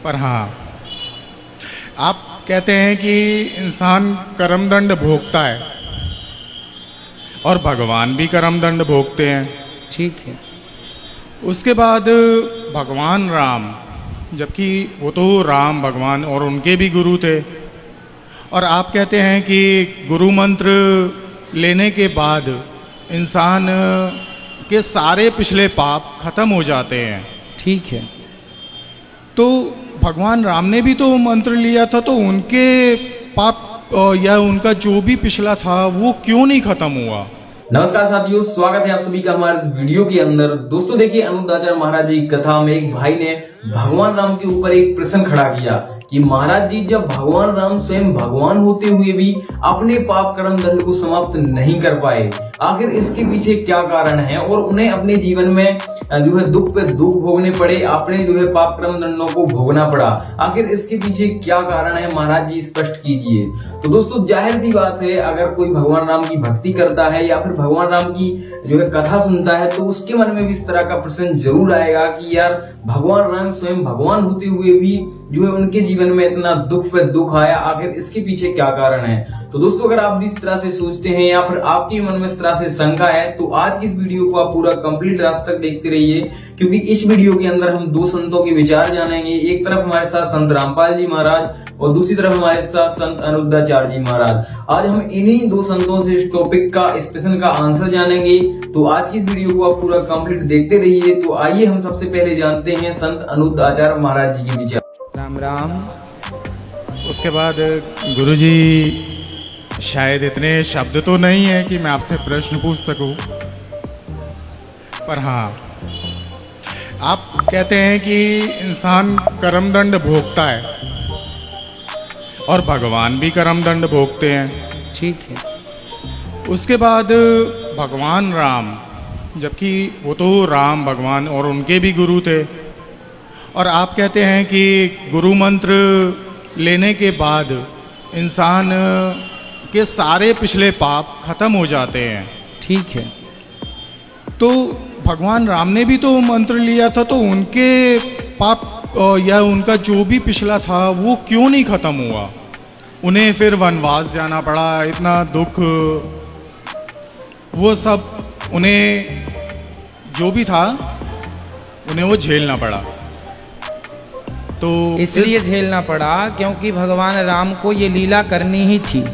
पर हाँ, आप कहते हैं कि इंसान कर्मदंड भोगता है और भगवान भी कर्मदंड भोगते हैं। ठीक है। उसके बाद भगवान राम, जबकि वो तो राम भगवान और उनके भी गुरु थे, और आप कहते हैं कि गुरु मंत्र लेने के बाद इंसान के सारे पिछले पाप खत्म हो जाते हैं। ठीक है। तो भगवान राम ने भी तो मंत्र लिया था, तो उनके पाप या उनका जो भी पिछला था वो क्यों नहीं खत्म हुआ? नमस्कार साथियों, स्वागत है आप सभी का हमारे इस वीडियो के अंदर। दोस्तों देखिए, अनुद्धाचार्य महाराज जी की कथा में एक भाई ने भगवान राम के ऊपर एक प्रश्न खड़ा किया कि महाराज जी, जब भगवान राम स्वयं भगवान होते हुए भी अपने पाप कर्म दंड को समाप्त नहीं कर पाए, आखिर इसके पीछे क्या कारण है और उन्हें अपने जीवन में जो है दुख पे दुख भोगने पड़े, अपने जो है पाप कर्म दंडों को भोगना पड़ा, आखिर इसके पीछे क्या कारण है महाराज जी, स्पष्ट कीजिए। तो दोस्तों जाहिर सी बात है, अगर कोई भगवान राम की भक्ति करता है या फिर भगवान राम की जो है कथा सुनता है, तो उसके मन में भी इस तरह का प्रश्न जरूर आएगा कि यार, भगवान राम स्वयं भगवान होते हुए भी जो है उनके जीवन में इतना दुख पे दुख आया, आखिर इसके पीछे क्या कारण है। तो दोस्तों अगर आप भी इस तरह से सोचते हैं या फिर आपके मन में इस तरह से शंका है, तो आज की इस वीडियो को आप पूरा कंप्लीट रात तक देखते रहिए, क्योंकि इस वीडियो के अंदर हम दो संतों के विचार जानेंगे। एक तरफ हमारे साथ संत रामपाल जी महाराज और दूसरी तरफ हमारे साथ संत अनुद्धाचार्य जी महाराज। आज हम इन्हीं दो संतों से इस टॉपिक का, इस प्रश्न का आंसर जानेंगे। तो आज की इस वीडियो को आप पूरा कंप्लीट देखते रहिए। तो आइए हम सबसे पहले जानते हैं संत अनुद्धाचार्य महाराज जी के विचार। राम राम। उसके बाद गुरुजी, शायद इतने शब्द तो नहीं है कि मैं आपसे प्रश्न पूछ सकूं, पर हाँ, आप कहते हैं कि इंसान कर्मदंड भोगता है और भगवान भी कर्मदंड भोगते हैं। ठीक है। उसके बाद भगवान राम, जबकि वो तो राम भगवान और उनके भी गुरु थे, और आप कहते हैं कि गुरु मंत्र लेने के बाद इंसान के सारे पिछले पाप खत्म हो जाते हैं। ठीक है। तो भगवान राम ने भी तो मंत्र लिया था, तो उनके पाप या उनका जो भी पिछला था वो क्यों नहीं खत्म हुआ? उन्हें फिर वनवास जाना पड़ा, इतना दुख, वो सब उन्हें जो भी था उन्हें वो झेलना पड़ा। तो इसलिए झेलना पड़ा क्योंकि भगवान राम को ये लीला करनी ही थी।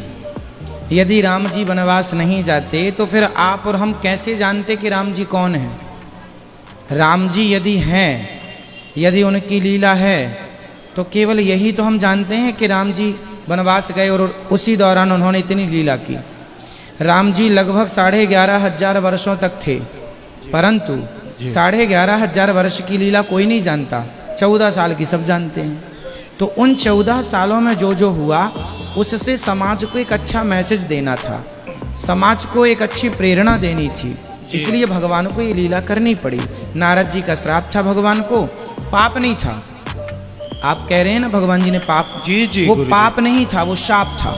यदि राम जी वनवास नहीं जाते तो फिर आप और हम कैसे जानते कि राम जी कौन है? राम जी यदि हैं, यदि उनकी लीला है, तो केवल यही तो हम जानते हैं कि राम जी वनवास गए और उसी दौरान उन्होंने इतनी लीला की। राम जी लगभग 11,500 वर्षों तक थे, परंतु 11,500 वर्ष की लीला कोई नहीं जानता, 14 साल की सब जानते हैं। तो उन 14 सालों में जो जो हुआ, उससे समाज को एक अच्छा मैसेज देना था, समाज को एक अच्छी प्रेरणा देनी थी, इसलिए भगवान को ये लीला करनी पड़ी। नारद जी का श्राप था, भगवान को पाप नहीं था। आप कह रहे हैं ना भगवान जी ने पाप, जी वो पाप नहीं था, वो शाप था।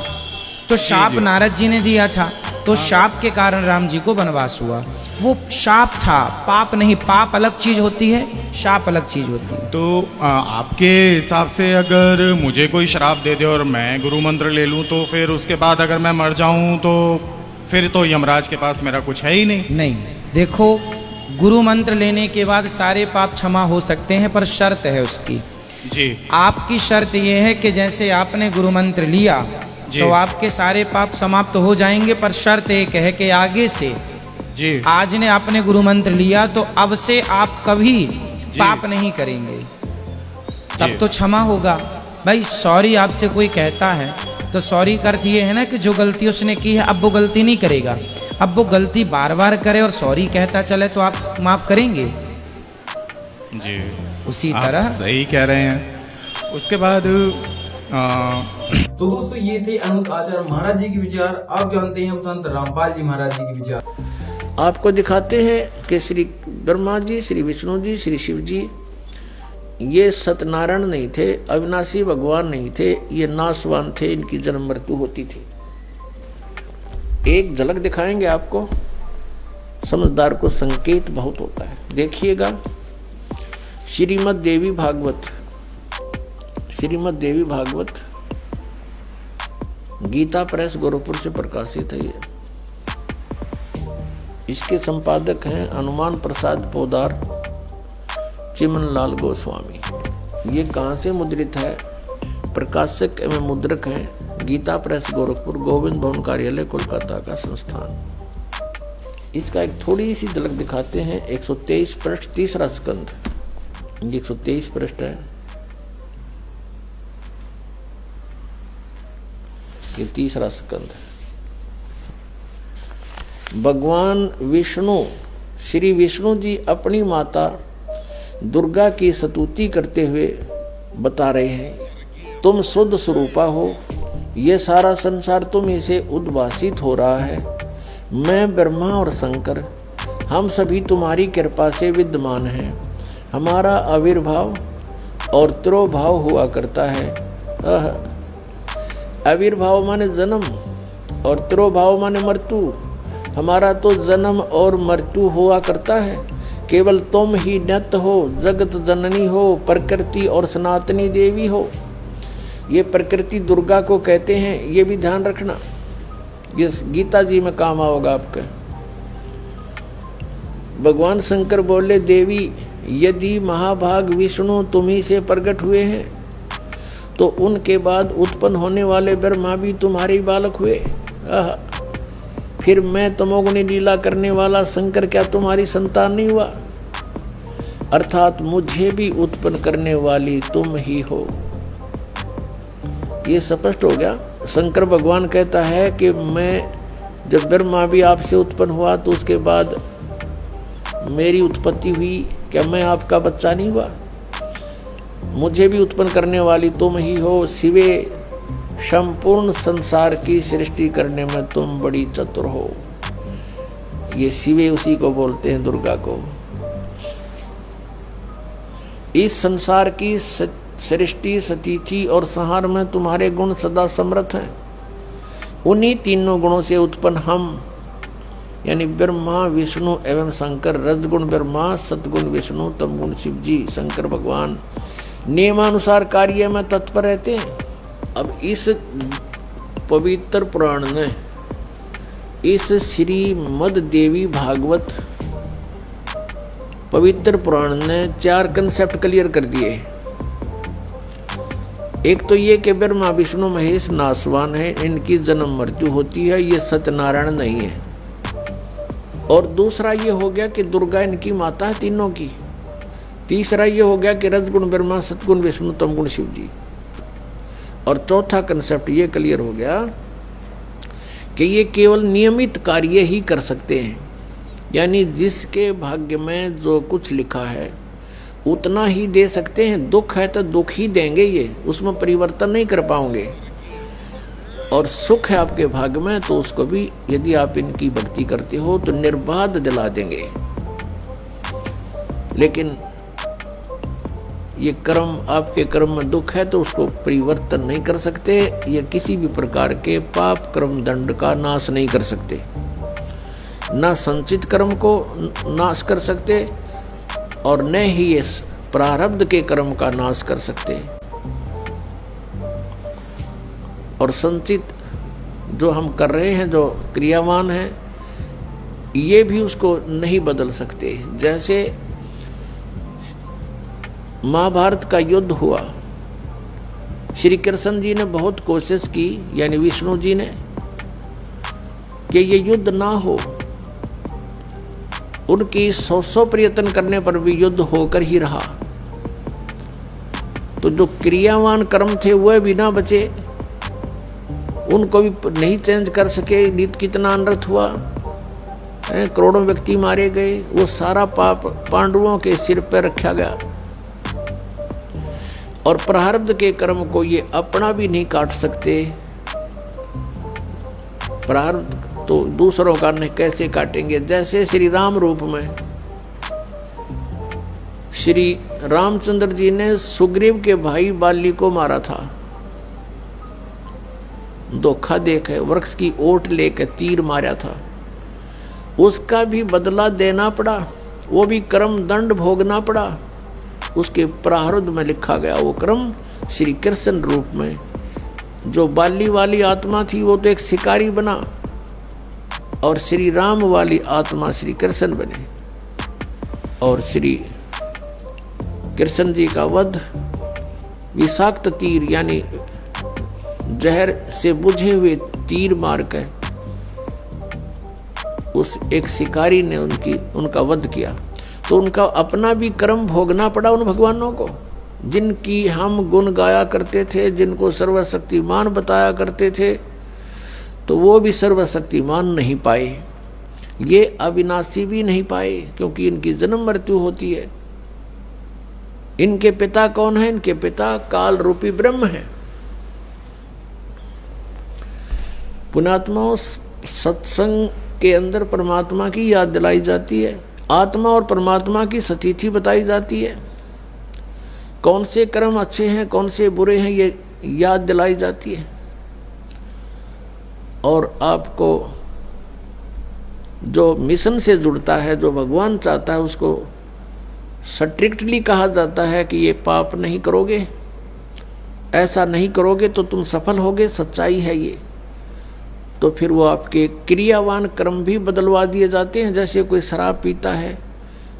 तो शाप नारद जी ने दिया था, तो शाप के कारण राम जी को वनवास हुआ। वो शाप था, पाप नहीं। पाप अलग चीज होती है, शाप अलग चीज होती है। तो आपके हिसाब से अगर मुझे कोई श्राप दे दे और मैं गुरु मंत्र ले लूं, तो फिर उसके बाद अगर मैं मर जाऊं तो फिर तो यमराज के पास मेरा कुछ है ही नहीं। नहीं, देखो, गुरु मंत्र लेने के बाद सारे पाप क्षमा हो सकते हैं, पर शर्त है उसकी। जी। आपकी शर्त यह है कि जैसे आपने गुरु मंत्र लिया तो आपके सारे पाप समाप्त हो जाएंगे, पर शर्त एक है कि आगे से, जी, आज ने आपने गुरु मंत्र लिया तो अब से आप कभी पाप नहीं करेंगे, तब तो क्षमा होगा। भाई सॉरी आपसे कोई कहता है तो सॉरी का अर्थ ये है ना कि जो गलती उसने की है अब वो गलती नहीं करेगा। अब वो गलती बार बार करे और सॉरी कहता चले तो आप माफ करेंगे? जी, उसी आप तरह सही कह रहे हैं। उसके बाद तो दोस्तों ये थे अनुद्धाचार्य महाराज जी के विचार। आप जानते हैं हम संत रामपाल जी महाराज जी के विचार। आपको दिखाते हैं कि श्री ब्रह्मा जी, श्री विष्णु जी, श्री शिव जी ये सत्यनारायण नहीं थे, अविनाशी भगवान नहीं थे, ये नासवान थे, इनकी जन्म मृत्यु होती थी। एक झलक दिखाएंगे आपको, समझदार को संकेत बहुत होता है। देखिएगा, श्रीमद् देवी भागवत श्रीमद् देवी भागवत गीता प्रेस गोरखपुर से प्रकाशित है ये। इसके संपादक हैं हनुमान प्रसाद पोदार, चिमनलाल गोस्वामी। ये कहाँ से मुद्रित है? प्रकाशक एवं मुद्रक हैं गीता प्रेस गोरखपुर, गोविंद भवन कार्यालय कोलकाता का संस्थान। इसका एक थोड़ी सी झलक दिखाते हैं। 123 पृष्ठ, तीसरा स्कंध। ये 123 पृष्ठ है। ये तीसरा स्कंध है। भगवान विष्णु, श्री विष्णु जी अपनी माता दुर्गा की स्तुति करते हुए बता रहे हैं, तुम शुद्ध स्वरूपा हो, ये सारा संसार तुम्हीं से उद्भासित हो रहा है। मैं ब्रह्मा और शंकर, हम सभी तुम्हारी कृपा से विद्यमान हैं। हमारा आविर्भाव और तिरोभाव हुआ करता है। आविर्भाव माने जन्म और तिरोभाव माने मृत्यु। हमारा तो जन्म और मृत्यु हुआ करता है। केवल तुम ही नित्य हो, जगत जननी हो, प्रकृति और सनातनी देवी हो। ये प्रकृति दुर्गा को कहते हैं, ये भी ध्यान रखना। ये गीता जी में काम आओगा आपके। भगवान शंकर बोले, देवी यदि महाभाग विष्णु तुम्ही से प्रकट हुए हैं तो उनके बाद उत्पन्न होने वाले ब्रह्मा भी तुम्हारे बालक हुए। फिर मैं तमोगुणी लीला करने वाला शंकर क्या तुम्हारी संतान नहीं हुआ? अर्थात मुझे भी उत्पन्न करने वाली तुम ही हो। ये स्पष्ट हो गया। शंकर भगवान कहता है कि मैं जब ब्रह्मा भी आपसे उत्पन्न हुआ तो उसके बाद मेरी उत्पत्ति हुई, क्या मैं आपका बच्चा नहीं हुआ? मुझे भी उत्पन्न करने वाली तुम ही हो। शिवे, संपूर्ण संसार की सृष्टि करने में तुम बड़ी चतुर हो। ये शिवे उसी को बोलते हैं, दुर्गा को। इस संसार की सृष्टि, स्थिति और संहार में तुम्हारे गुण सदा समर्थ हैं। उन्हीं तीनों गुणों से उत्पन्न हम, यानी ब्रह्मा, विष्णु एवं शंकर, रजगुण ब्रह्मा, सतगुण विष्णु, तमगुण शिव जी, शंकर भगवान नियमानुसार कार्य में तत्पर रहते हैं। अब इस पवित्र पुराण ने, इस श्रीमद् देवी भागवत पवित्र पुराण ने 4 कंसेप्ट क्लियर कर दिए। एक तो ये कि ब्रह्मा विष्णु महेश नासवान है, इनकी जन्म मृत्यु होती है, ये सत्यनारायण नहीं है। और दूसरा ये हो गया कि दुर्गा इनकी माता है तीनों की। तीसरा ये हो गया कि रजगुण ब्रह्मा, सतगुण विष्णु, तमगुण शिव जी। और चौथा कंसेप्ट ये क्लियर हो गया कि ये केवल नियमित कार्य ही कर सकते हैं, यानी जिसके भाग्य में जो कुछ लिखा है उतना ही दे सकते हैं। दुख है तो दुख ही देंगे, ये उसमें परिवर्तन नहीं कर पाओगे। और सुख है आपके भाग्य में तो उसको भी यदि आप इनकी भक्ति करते हो तो निर्बाध दिला देंगे। लेकिन ये कर्म, आपके कर्म में दुख है तो उसको परिवर्तन नहीं कर सकते। ये किसी भी प्रकार के पाप कर्म दंड का नाश नहीं कर सकते, ना संचित कर्म को नाश कर सकते और न ही ये प्रारब्ध के कर्म का नाश कर सकते। और संचित जो हम कर रहे हैं, जो क्रियावान है, ये भी उसको नहीं बदल सकते। जैसे महाभारत का युद्ध हुआ, श्री कृष्ण जी ने बहुत कोशिश की, यानी विष्णु जी ने, कि ये युद्ध ना हो। उनकी 100 प्रयत्न करने पर भी युद्ध होकर ही रहा। तो जो क्रियावान कर्म थे वह भी ना बचे, उनको भी नहीं चेंज कर सके। नित कितना अनर्थ हुआ, करोड़ों व्यक्ति मारे गए। वो सारा पाप पांडवों के सिर पर रखा गया। और प्रारब्ध के कर्म को ये अपना भी नहीं काट सकते। प्रारब्ध तो दूसरों का नहीं कैसे काटेंगे। जैसे श्री राम रूप में श्री रामचंद्र जी ने सुग्रीव के भाई बाली को मारा था, धोखा देकर वृक्ष की ओट लेकर तीर मारा था। उसका भी बदला देना पड़ा, वो भी कर्म दंड भोगना पड़ा। उसके प्रारब्ध में लिखा गया वो कर्म श्री कृष्ण रूप में। जो बाली वाली आत्मा थी वो तो एक शिकारी बना, और श्री राम वाली आत्मा श्री कृष्ण बने। और श्री कृष्ण जी का वध विषाक्त तीर यानी जहर से बुझे हुए तीर मार कर उस एक शिकारी ने उनका वध किया। तो उनका अपना भी कर्म भोगना पड़ा उन भगवानों को, जिनकी हम गुण गाया करते थे, जिनको सर्वशक्तिमान बताया करते थे, तो वो भी सर्वशक्तिमान नहीं पाए, ये अविनाशी भी नहीं पाए, क्योंकि इनकी जन्म मृत्यु होती है। इनके पिता कौन है? इनके पिता काल रूपी ब्रह्म है। पुण्यात्माओं, सत्संग के अंदर परमात्मा की याद दिलाई जाती है, आत्मा और परमात्मा की सतिथि बताई जाती है, कौन से कर्म अच्छे हैं कौन से बुरे हैं ये याद दिलाई जाती है। और आपको जो मिशन से जुड़ता है, जो भगवान चाहता है, उसको स्ट्रिक्टली कहा जाता है कि ये पाप नहीं करोगे, ऐसा नहीं करोगे तो तुम सफल होगे, सच्चाई है ये। तो फिर वो आपके क्रियावान कर्म भी बदलवा दिए जाते हैं। जैसे कोई शराब पीता है,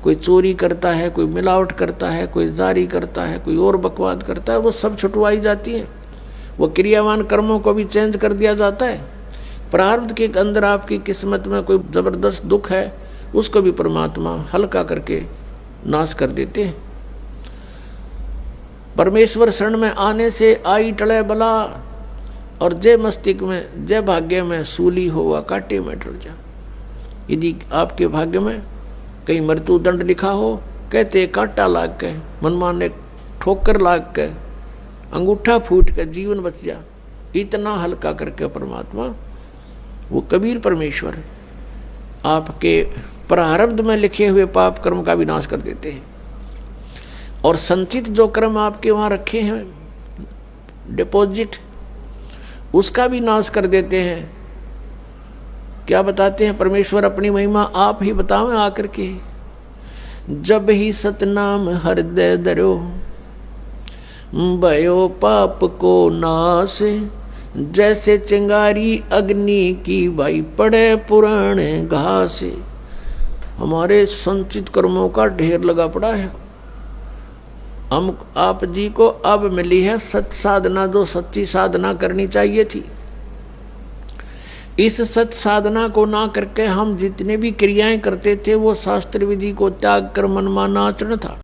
कोई चोरी करता है, कोई मिलावट करता है, कोई जारी करता है, कोई और बकवाद करता है, वो सब छुटवाई जाती हैं। वो क्रियावान कर्मों को भी चेंज कर दिया जाता है। प्रारब्ध के अंदर आपकी किस्मत में कोई जबरदस्त दुख है, उसको भी परमात्मा हल्का करके नाश कर देते हैं। परमेश्वर शरण में आने से आई टले बला, और जय मस्तिष्क में जय भाग्य में सूली होवा काटे में टल जा। यदि आपके भाग्य में कहीं मृत्यु दंड लिखा हो, कहते कांटा लाग के, मनमान ने ठोकर लाग के, अंगूठा फूट के जीवन बच जा, इतना हल्का करके परमात्मा वो कबीर परमेश्वर आपके प्रारब्ध में लिखे हुए पाप कर्म का विनाश कर देते हैं। और संचित जो कर्म आपके वहाँ रखे हैं डिपॉजिट, उसका भी नाश कर देते हैं। क्या बताते हैं परमेश्वर अपनी महिमा? आप ही बतावें आकर के। जब ही सतनाम हृदय धरो, भयो पाप को नाश, जैसे चिंगारी अग्नि की भाई पड़े पुराने घास। हमारे संचित कर्मों का ढेर लगा पड़ा है। हम आप जी को अब मिली है सत्य साधना, जो सच्ची साधना करनी चाहिए थी। इस सत्य साधना को ना करके हम जितने भी क्रियाएं करते थे वो शास्त्र विधि को त्याग कर मनमाना आचरण था।